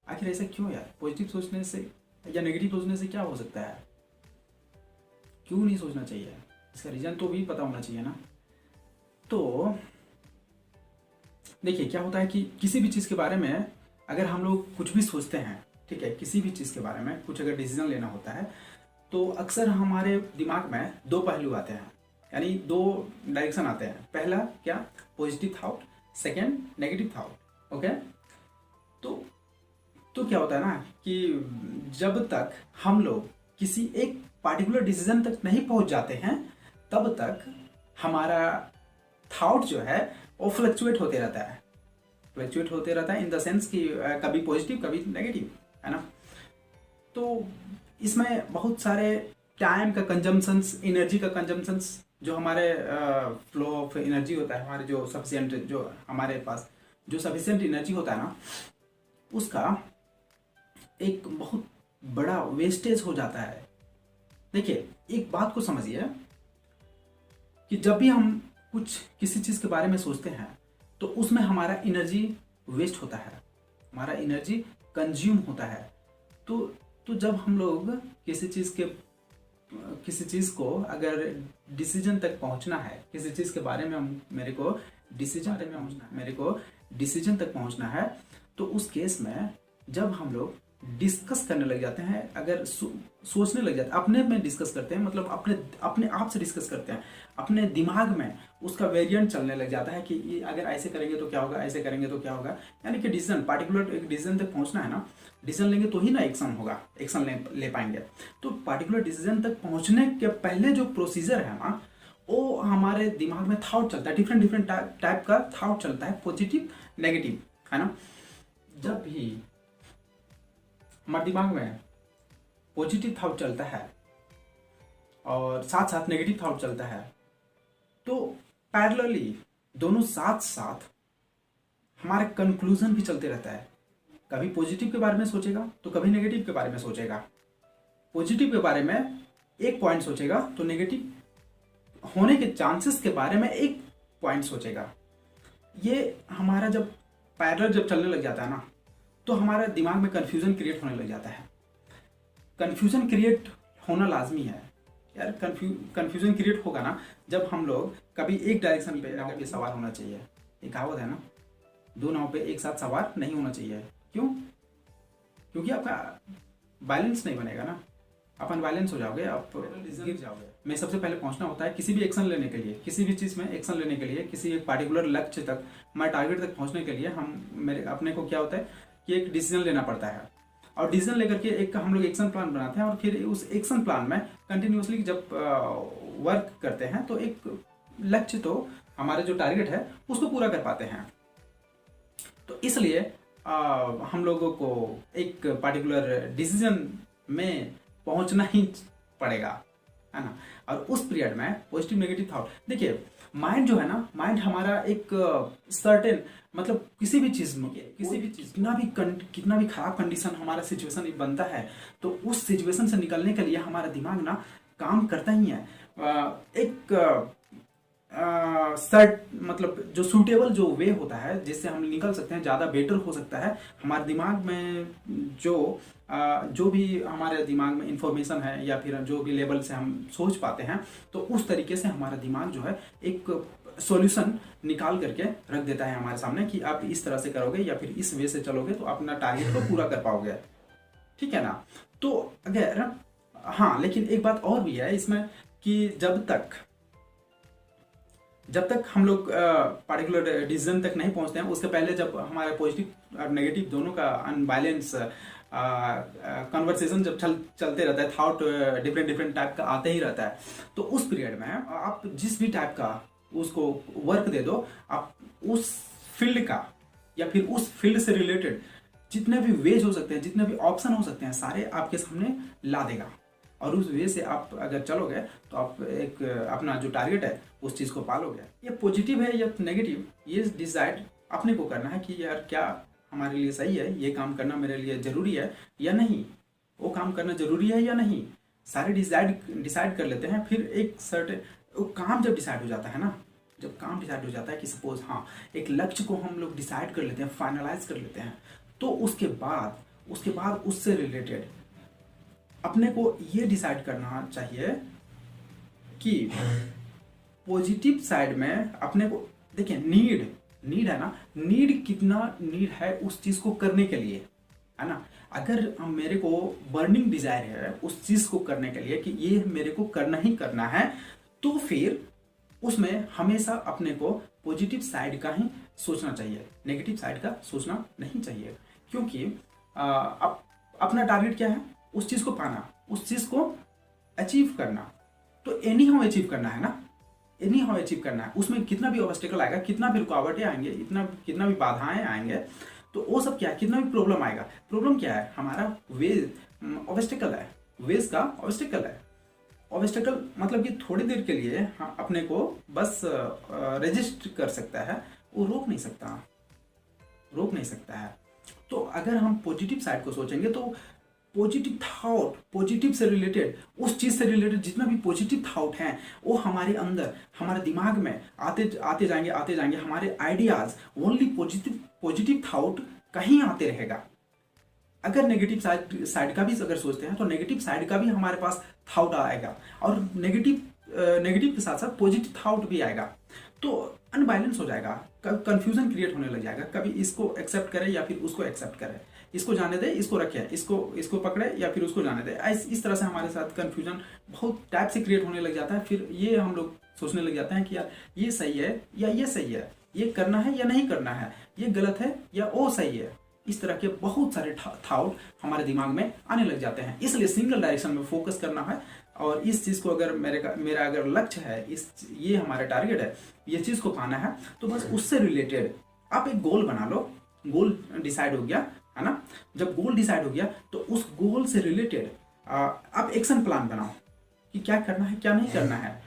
आखिर ऐसा क्यों यार? पॉजिटिव सोचने से या नेगेटिव सोचने से क्या हो सकता है? क्यों नहीं सोचना चाहिए? इसका रीजन तो भी पता होना चाहिए ना। तो देखिए क्या होता है कि किसी भी चीज़ के बारे में अगर हम लोग कुछ भी सोचते हैं, ठीक है, किसी भी चीज़ के बारे में कुछ अगर डिसीजन लेना होता है तो अक्सर हमारे दिमाग में दो पहलू आते हैं, यानी दो डायरेक्शन आते हैं। पहला क्या? Positive thought, second negative thought. Okay, तो क्या होता है ना कि जब तक हम लोग किसी एक पार्टिकुलर डिसीजन तक नहीं पहुंच जाते हैं तब तक हमारा थॉट जो है वो फ्लक्चुएट होते रहता है। फ्लक्चुएट होते रहता है इन द सेंस कि कभी पॉजिटिव कभी नेगेटिव, है ना। तो इसमें बहुत सारे टाइम का कंजम्पशंस, एनर्जी का कंजम्पशंस, जो हमारे फ्लो ऑफ एनर्जी होता है, हमारे जो सफिशिएंट, जो हमारे पास जो सफिशिएंट एनर्जी होता है ना, उसका एक बहुत बड़ा वेस्टेज हो जाता है। देखिए एक बात को समझिए कि जब भी हम कुछ किसी चीज़ के बारे में सोचते हैं तो उसमें हमारा एनर्जी वेस्ट होता है, हमारा एनर्जी कंज्यूम होता है। तो जब हम लोग किसी चीज़ को अगर डिसीजन तक पहुंचना है, किसी चीज़ के बारे में मेरे को डिसीजन तक पहुंचना है, तो उस केस में जब हम लोग डिस्कस करने लग जाते हैं, अगर सोचने लग जाते हैं, अपने में डिस्कस करते हैं, मतलब अपने आप से डिस्कस करते हैं, अपने दिमाग में उसका वेरिएंट चलने लग जाता है कि अगर ऐसे करेंगे तो क्या होगा, ऐसे करेंगे तो क्या होगा। यानी कि डिसीजन, पार्टिकुलर एक डिसीजन तक पहुंचना है ना, डिसीजन लेंगे तो ही ना एक्शन होगा, एक्शन ले पाएंगे। तो पार्टिकुलर डिसीजन तक पहुंचने के पहले जो प्रोसीजर है ना, वो हमारे दिमाग में थॉट चलता है, डिफरेंट टाइप का थॉट चलता है, पॉजिटिव नेगेटिव, है ना। जब भी हमारे दिमाग में पॉजिटिव थॉट चलता है और साथ साथ नेगेटिव थॉट चलता है, तो पैरेलली दोनों साथ साथ हमारे कंक्लूजन भी चलते रहता है। कभी पॉजिटिव के बारे में सोचेगा तो कभी नेगेटिव के बारे में सोचेगा। पॉजिटिव के बारे में एक पॉइंट सोचेगा तो नेगेटिव होने के चांसेस के बारे में एक पॉइंट सोचेगा। ये हमारा जब पैरेलल जब चलने लग जाता है ना, तो हमारे दिमाग में कंफ्यूजन क्रिएट होने लग जाता है। कंफ्यूजन क्रिएट होना लाजमी है यार। कंफ्यूजन क्रिएट होगा ना जब हम लोग कभी एक डायरेक्शन पे नाव पे सवार होना चाहिए। एक कहावत है ना, दो नाव पे एक साथ सवार नहीं होना चाहिए। क्यों? क्योंकि आपका बैलेंस नहीं बनेगा ना, आप अनबैलेंस हो जाओगे, आप गिर जाओगे। मैं सबसे पहले पहुंचना होता है किसी भी एक्शन लेने के लिए, किसी भी चीज़ में एक्शन लेने के लिए, किसी एक पार्टिकुलर लक्ष्य तक, हमारे टारगेट तक पहुंचने के लिए मेरे अपने को क्या होता है कि एक डिसीजन लेना पड़ता है। और डिसीजन लेकर के एक हम लोग एक्शन प्लान बनाते हैं और फिर उस एक्शन प्लान में कंटिन्यूसली जब वर्क करते हैं तो एक लक्ष्य, तो हमारा जो टारगेट है उसको पूरा कर पाते हैं। तो इसलिए हम लोगों को एक पार्टिकुलर डिसीजन में पहुंचना ही पड़ेगा, है ना। और उस पीरियड में पॉजिटिव नेगेटिव थॉट, देखिए माइंड जो है ना, माइंड हमारा एक सर्टेन, मतलब किसी भी चीज कितना भी खराब कंडीशन हमारा सिचुएशन बनता है तो उस सिचुएशन से निकलने के लिए हमारा दिमाग ना काम करता ही है। एक मतलब जो सूटेबल जो वे होता है जिससे हम निकल सकते हैं, ज़्यादा बेटर हो सकता है। हमारे दिमाग में जो भी हमारे दिमाग में इंफॉर्मेशन है या फिर जो भी लेवल से हम सोच पाते हैं, तो उस तरीके से हमारा दिमाग जो है एक सॉल्यूशन निकाल करके रख देता है हमारे सामने कि आप इस तरह से करोगे या फिर इस वे से चलोगे तो अपना टारगेट को पूरा कर पाओगे, ठीक है ना। तो अगर हाँ, लेकिन एक बात और भी है इसमें कि जब तक हम लोग पार्टिकुलर डिसीजन तक नहीं पहुंचते हैं, उसके पहले जब हमारे पॉजिटिव और नेगेटिव दोनों का अनबैलेंस कन्वर्सेशन जब चलते रहता है, थॉट डिफरेंट टाइप का आते ही रहता है, तो उस पीरियड में आप जिस भी टाइप का उसको वर्क दे दो, आप उस फील्ड का या फिर उस फील्ड से रिलेटेड जितने भी वेज हो सकते हैं, जितने भी ऑप्शन हो सकते हैं, सारे आपके सामने ला देगा। और उस वे से आप अगर चलोगे तो आप एक अपना जो टारगेट है उस चीज़ को पालोगे। ये पॉजिटिव है या नेगेटिव, ये डिसाइड अपने को करना है कि यार क्या हमारे लिए सही है, ये काम करना मेरे लिए ज़रूरी है या नहीं, वो काम करना ज़रूरी है या नहीं, सारे डिसाइड कर लेते हैं। फिर एक सर्टेन वो काम जब डिसाइड हो जाता है ना, जब काम डिसाइड हो जाता है कि सपोज हाँ एक लक्ष्य को हम लोग डिसाइड कर लेते हैं, फाइनलाइज कर लेते हैं, तो उसके बाद उसके बाद उससे रिलेटेड अपने को ये डिसाइड करना चाहिए कि पॉजिटिव साइड में अपने को, देखिए नीड है ना, नीड कितना नीड है उस चीज को करने के लिए, है ना। अगर मेरे को बर्निंग डिजायर है उस चीज को करने के लिए कि ये मेरे को करना ही करना है, तो फिर उसमें हमेशा अपने को पॉजिटिव साइड का ही सोचना चाहिए, नेगेटिव साइड का सोचना नहीं चाहिए। क्योंकि अपना टारगेट क्या है, उस चीज को पाना, उस चीज को अचीव करना, तो एनी हाउ अचीव करना है ना, एनी हाउ अचीव करना है। उसमें कितना भी ऑब्स्टेकल आएगा, कितना भी रुकावटें आएंगे, कितना भी बाधाएं आएंगे, तो वो सब क्या है, कितना भी प्रॉब्लम आएगा, प्रॉब्लम क्या है, हमारा वे ऑब्स्टेकल है, वेज का ऑब्स्टेकल है। ऑब्स्टेकल मतलब कि थोड़ी देर के लिए अपने को बस रेजिस्ट कर सकता है, वो रोक नहीं सकता है। तो अगर हम पॉजिटिव साइड को सोचेंगे तो पॉजिटिव थॉट, पॉजिटिव से रिलेटेड, उस चीज से रिलेटेड जितना भी पॉजिटिव थॉट हैं वो हमारे अंदर, हमारे दिमाग में आते जाएंगे। हमारे आइडियाज ओनली पॉजिटिव थॉट कहीं आते रहेगा। अगर नेगेटिव साइड का भी अगर सोचते हैं तो नेगेटिव साइड का भी हमारे पास थॉट आएगा, और नेगेटिव के साथ साथ पॉजिटिव थॉट भी आएगा, तो अनबैलेंस हो जाएगा, कंफ्यूजन क्रिएट होने लग जाएगा। कभी इसको एक्सेप्ट करे या फिर उसको एक्सेप्ट करे, इसको जाने दे, इसको रखे, इसको पकड़े या फिर उसको जाने दे। इस तरह से हमारे साथ कंफ्यूजन बहुत टाइप से क्रिएट होने लग जाता है। फिर ये हम लोग सोचने लग जाते हैं कि यार ये सही है या ये सही है, ये करना है या नहीं करना है, ये गलत है या वो सही है। इस तरह के बहुत सारे थॉट हमारे दिमाग में आने लग जाते हैं। इसलिए सिंगल डायरेक्शन में फोकस करना है, और इस चीज को अगर मेरा अगर लक्ष्य है, ये हमारा टारगेट है, ये चीज को पाना है, तो बस उससे रिलेटेड आप एक गोल बना लो। गोल डिसाइड हो गया, है ना। जब गोल डिसाइड हो गया तो उस गोल से रिलेटेड आप एक्शन प्लान बनाओ कि क्या करना है, क्या नहीं करना है,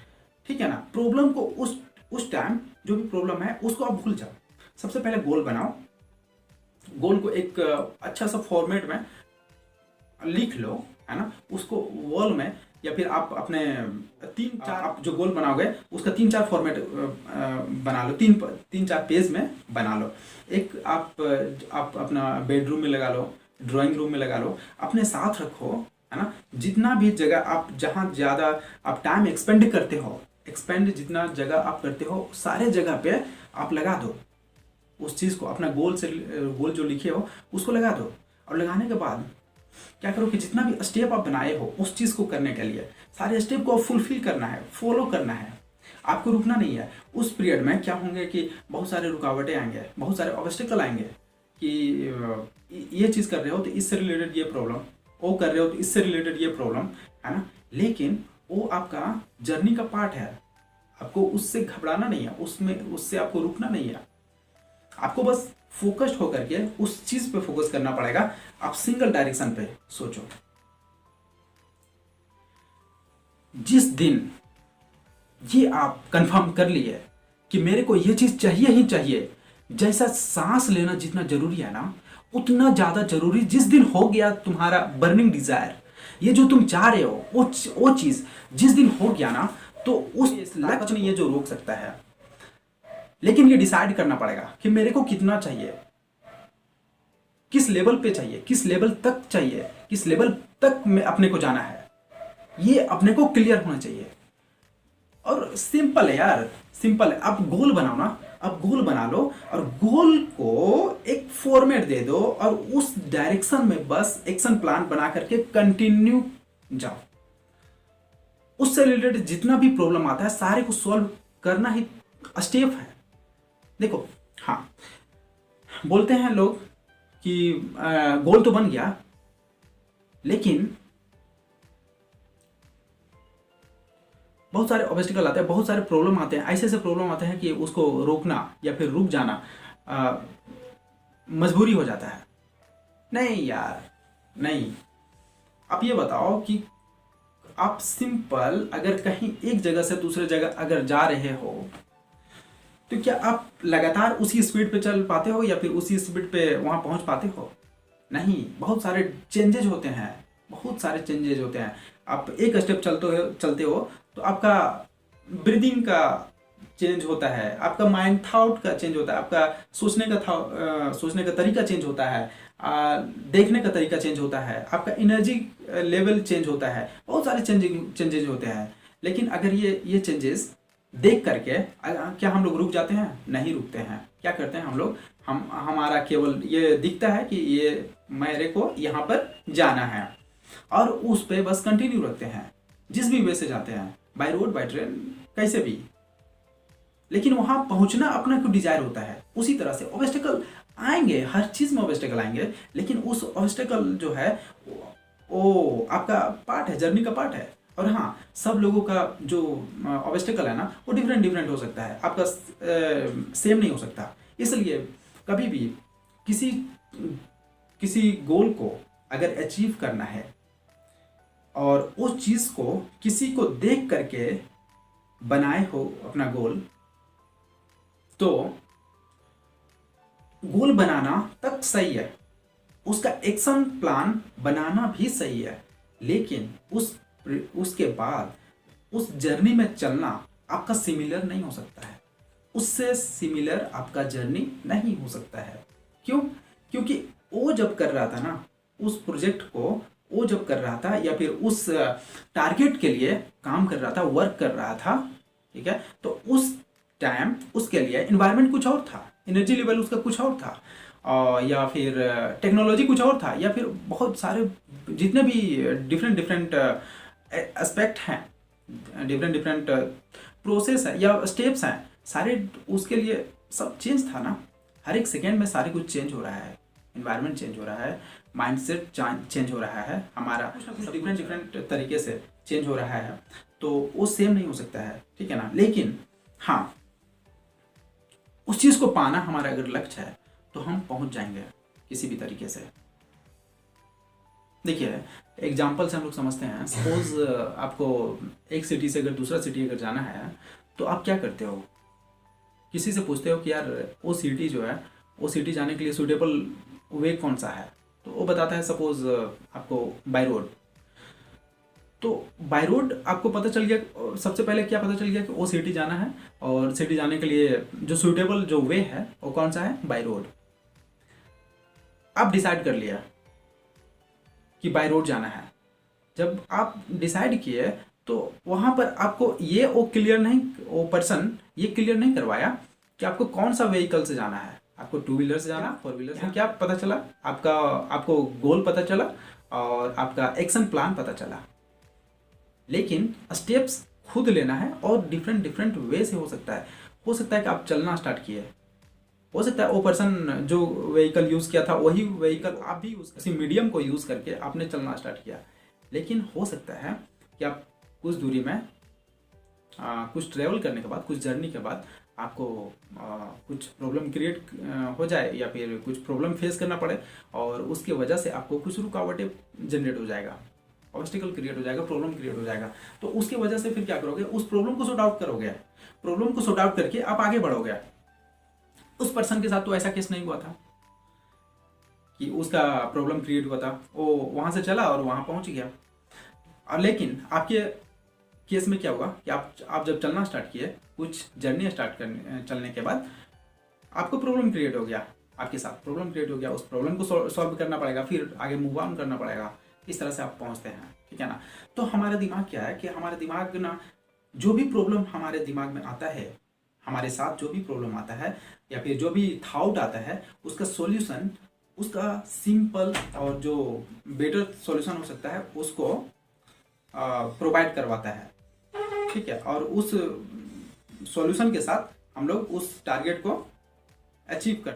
ठीक है ना। प्रॉब्लम को उस टाइम जो भी प्रॉब्लम है उसको आप भूल जाओ। सबसे पहले गोल बनाओ, गोल को एक अच्छा सा फॉर्मेट में लिख लो, है ना। उसको वॉल में या फिर आप अपने 3-4 आप जो गोल बनाओगे उसका 3-4 फॉर्मेट बना लो, 3-4 पेज में बना लो। एक आप अपना बेडरूम में लगा लो, ड्राइंग रूम में लगा लो, अपने साथ रखो, है ना। जितना भी जगह आप जहाँ ज़्यादा आप टाइम एक्सपेंड करते हो, जितना जगह आप करते हो सारे जगह पे आप लगा दो उस चीज़ को। अपना गोल जो लिखे हो उसको लगा दो, और लगाने के बाद क्या करो कि जितना भी स्टेप आप बनाए हो उस चीज को करने के लिए, सारे स्टेप को फुलफिल करना है, फॉलो करना है, आपको रुकना नहीं है। उस पीरियड में क्या होंगे कि बहुत सारे रुकावटें आएंगे, बहुत सारे ऑब्स्टेकल आएंगे कि ये चीज कर रहे हो तो इससे रिलेटेड ये प्रॉब्लम, वो कर रहे हो तो इससे रिलेटेड ये प्रॉब्लम, है ना। लेकिन वो आपका जर्नी का पार्ट है, आपको उससे घबराना नहीं है, उससे आपको रुकना नहीं है। आपको बस फोकस्ड होकर के उस चीज पे फोकस करना पड़ेगा। आप सिंगल डायरेक्शन पे सोचो। जिस दिन ये आप कंफर्म कर लिए कि मेरे को ये चीज चाहिए ही चाहिए, जैसा सांस लेना जितना जरूरी है ना, उतना ज्यादा जरूरी जिस दिन हो गया तुम्हारा बर्निंग डिजायर, ये जो तुम चाह रहे हो वो चीज जिस दिन हो गया ना, तो उस लक्ष्य नहीं है जो रोक सकता है। लेकिन ये डिसाइड करना पड़ेगा कि मेरे को कितना चाहिए, किस लेवल पे चाहिए, किस लेवल तक चाहिए, किस लेवल तक में अपने को जाना है, ये अपने को क्लियर होना चाहिए। और सिंपल है यार, सिंपल है। आप गोल बनाओ ना, आप गोल बना लो और गोल को एक फॉर्मेट दे दो, और उस डायरेक्शन में बस एक्शन प्लान बना करके कंटिन्यू जाओ। उससे रिलेटेड जितना भी प्रॉब्लम आता है सारे को सॉल्व करना ही स्टेप है। देखो, हाँ, बोलते हैं लोग कि गोल तो बन गया, लेकिन बहुत सारे ऑब्स्टिकल आते हैं, बहुत सारे प्रॉब्लम आते हैं, ऐसे प्रॉब्लम आते हैं कि उसको रोकना या फिर रुक जाना मजबूरी हो जाता है। नहीं यार, नहीं। आप ये बताओ कि आप सिंपल अगर कहीं एक जगह से दूसरे जगह अगर जा रहे हो, तो क्या आप लगातार उसी स्पीड पे चल पाते हो या फिर उसी स्पीड पे वहां पहुंच पाते हो? नहीं, बहुत सारे चेंजेज होते हैं, बहुत सारे चेंजेज होते हैं। आप एक स्टेप चलते हो तो आपका ब्रीदिंग का चेंज होता है, आपका माइंड थॉट का चेंज होता है, आपका सोचने का तरीका चेंज होता है, देखने का तरीका चेंज होता है, आपका एनर्जी लेवल चेंज होता है, बहुत सारे चेंजेज होते हैं। लेकिन अगर ये चेंजेस देख करके क्या हम लोग रुक जाते हैं? नहीं रुकते हैं। क्या करते हैं हम लोग? हमारा केवल ये दिखता है कि ये मेरे को यहाँ पर जाना है, और उस पे बस कंटिन्यू रखते हैं, जिस भी वे से जाते हैं, बाय रोड बाय ट्रेन, कैसे भी। लेकिन वहां पहुंचना अपना कोई डिजायर होता है। उसी तरह से ऑब्स्टेकल आएंगे, हर चीज में ऑब्स्टेकल आएंगे, लेकिन उस ऑब्स्टेकल जो है वो आपका पार्ट है, जर्नी का पार्ट है। और हाँ, सब लोगों का जो ऑब्स्टेकल है ना, वो डिफरेंट डिफरेंट हो सकता है, आपका सेम नहीं हो सकता। इसलिए कभी भी किसी गोल को अगर अचीव करना है और उस चीज को किसी को देख करके बनाए हो अपना गोल, तो गोल बनाना तक सही है, उसका एक्शन प्लान बनाना भी सही है, लेकिन उसके बाद उस जर्नी में चलना आपका सिमिलर नहीं हो सकता है, उससे सिमिलर आपका जर्नी नहीं हो सकता है। क्यों? क्योंकि वो जब कर रहा था ना उस प्रोजेक्ट को, वो जब कर रहा था या फिर उस टारगेट के लिए काम कर रहा था, वर्क कर रहा था, ठीक है, तो उस टाइम उसके लिए एनवायरनमेंट कुछ और था, एनर्जी लेवल उसका कुछ और था, या फिर टेक्नोलॉजी कुछ और था, या फिर बहुत सारे जितने भी डिफरेंट डिफरेंट एस्पेक्ट हैं, डिफरेंट डिफरेंट प्रोसेस है या स्टेप्स हैं, सारे उसके लिए सब चेंज था ना। हर एक सेकेंड में सारे कुछ चेंज हो रहा है, एनवायरनमेंट चेंज हो रहा है, माइंडसेट चेंज हो रहा है, हमारा डिफरेंट डिफरेंट तरीके से चेंज हो रहा है, तो वो सेम नहीं हो सकता है, ठीक है ना। लेकिन हाँ, उस चीज को पाना हमारा अगर लक्ष्य है तो हम पहुंच जाएंगे किसी भी तरीके से। देखिए, एग्जाम्पल से हम लोग समझते हैं, सपोज आपको एक सिटी से अगर दूसरा सिटी अगर जाना है, तो आप क्या करते हो? किसी से पूछते हो कि यार वो सिटी जो है, वो सिटी जाने के लिए सूटेबल वे कौन सा है, तो वो बताता है सपोज आपको बाय रोड। तो बाय रोड आपको पता चल गया, सबसे पहले क्या पता चल गया कि वो सिटी जाना है, और सिटी जाने के लिए जो सूटेबल जो वे है वो कौन सा है? By road. आप डिसाइड कर लिया कि बाय रोड जाना है। जब आप डिसाइड किए तो वहां पर आपको ये वो पर्सन ये क्लियर नहीं करवाया कि आपको कौन सा व्हीकल से जाना है, आपको टू व्हीलर से जाना, फोर व्हीलर से। क्या पता चला? आपको गोल पता चला और आपका एक्शन प्लान पता चला, लेकिन स्टेप्स खुद लेना है, और डिफरेंट डिफरेंट वे से हो सकता है कि आप चलना स्टार्ट किए, हो सकता है वो पर्सन जो व्हीकल यूज किया था वही व्हीकल आप भी यूज, किसी मीडियम को यूज करके आपने चलना स्टार्ट किया। लेकिन हो सकता है कि आप कुछ दूरी में कुछ ट्रेवल करने के बाद, कुछ जर्नी के बाद आपको कुछ प्रॉब्लम क्रिएट हो जाए, या फिर कुछ प्रॉब्लम फेस करना पड़े, और उसकी वजह से आपको कुछ रुकावटें जनरेट हो जाएगा, ऑब्स्टिकल क्रिएट हो जाएगा, प्रॉब्लम क्रिएट हो जाएगा। तो उसकी वजह से फिर क्या करोगे? उस प्रॉब्लम को सॉर्ट आउट करोगे, प्रॉब्लम को सॉर्ट आउट करके आप आगे बढ़ोगे। उस पर्सन के साथ तो ऐसा केस नहीं हुआ था कि उसका प्रॉब्लम क्रिएट हुआ था, वो वहां से चला और वहां पहुंच गया। और लेकिन आपके केस में क्या हुआ कि आप जब चलना स्टार्ट किए, कुछ जर्नी स्टार्ट करने चलने के बाद आपको प्रॉब्लम क्रिएट हो गया, आपके साथ प्रॉब्लम क्रिएट हो गया, उस प्रॉब्लम को सॉल्व करना पड़ेगा, फिर आगे मूव ऑन करना पड़ेगा। इस तरह से आप पहुंचते हैं, ठीक है ना। तो हमारा दिमाग क्या है कि हमारा दिमाग ना, जो भी प्रॉब्लम हमारे दिमाग में आता है, हमारे साथ जो भी प्रॉब्लम आता है या फिर जो भी थॉट आता है, उसका सॉल्यूशन, उसका सिंपल और जो बेटर सॉल्यूशन हो सकता है उसको प्रोवाइड करवाता है, ठीक है। और उस सॉल्यूशन के साथ हम लोग उस टारगेट को अचीव कर